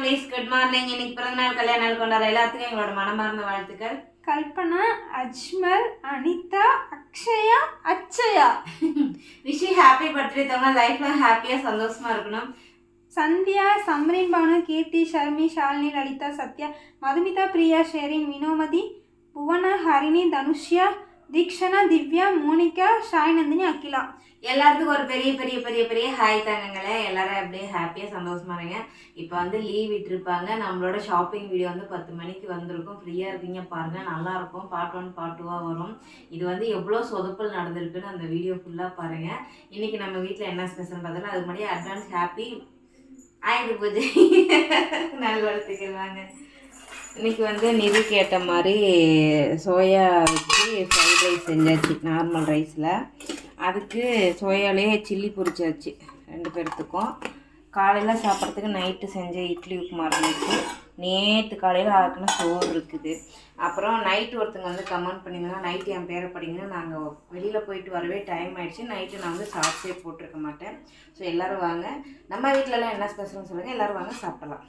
Families good morning. இன்னைக்கு பிறந்தநாள் கல்யாண நாள் கொண்டாடுற எல்லாத்துக்கும் எங்களோட மனமார்ந்த வாழ்த்துக்கள். Kalpana, Ajmal, Anitha, Akshaya, Atchaya wish happy birthday. தவங்க லைஃப்ல ஹாப்பியா சந்தோஷமா இருக்கணும். சந்தியா, சம்ரின், பானு, கீர்த்தி, ஷர்மி, ஷாலினி, லலிதா, சத்யா, மதுமிதா, பிரியா, ஷெரின், வினோமதி, புவனா, ஹரிணி, தனுஷ்யா, தீக்ஷனா, திவ்யா, மோனிகா, ஷாய் நந்தினி, அகிலா. எல்லாத்துக்கும் ஒரு பெரிய பெரிய பெரிய பெரிய ஹாய் தாங்கங்களே. எல்லாரும் அப்படியே ஹாப்பியாக சந்தோஷமா இருங்க. இப்போ வந்து லீவ் விட்டுருப்பாங்க. நம்மளோட ஷாப்பிங் வீடியோ வந்து 10 மணிக்கு வந்திருக்கும். ஃப்ரீயாக இருக்கீங்க பாருங்கள், நல்லாயிருக்கும். பார்ட் 1 பார்ட் 2 வரும். இது வந்து எவ்வளோ சொதப்பல் நடந்திருக்குன்னு அந்த வீடியோ ஃபுல்லாக பாருங்கள். இன்றைக்கி நம்ம வீட்டில் என்ன ஸ்பெஷல் பார்த்தோன்னா அதுக்கு முன்னாடி அட்வான்ஸ் ஹாப்பி ஆயுத பூஜை நல்வாழ்த்துக்கள். இன்றைக்கி வந்து நிதி கேட்ட மாதிரி சோயா வச்சு ஃப்ரைட் ரைஸ் செஞ்சாச்சு. நார்மல் ரைஸில் அதுக்கு சோயாலே சில்லி பொரிச்சாச்சு 2 பேர்த்துக்கும். காலையில் சாப்பிட்றதுக்கு நைட்டு செஞ்ச இட்லி உப்புமா இருந்துச்சு. நேற்று காலையில் ஆக்குன சோறு இருக்குது. அப்புறம் நைட்டு ஒருத்தங்க வந்து கமெண்ட் பண்ணிங்கன்னா நைட்டு என் பேரை படிங்கன்னா நாங்கள் வெளியில் போயிட்டு வரவே டைம் ஆகிடுச்சு. நைட்டு நான் வந்து சாப்பிட்டே போட்டிருக்க மாட்டேன். ஸோ எல்லோரும் வாங்க. நம்ம வீட்டிலலாம் என்ன ஸ்பெஷல்னு சொல்லுங்கள். எல்லோரும் வாங்க சாப்பிடலாம்.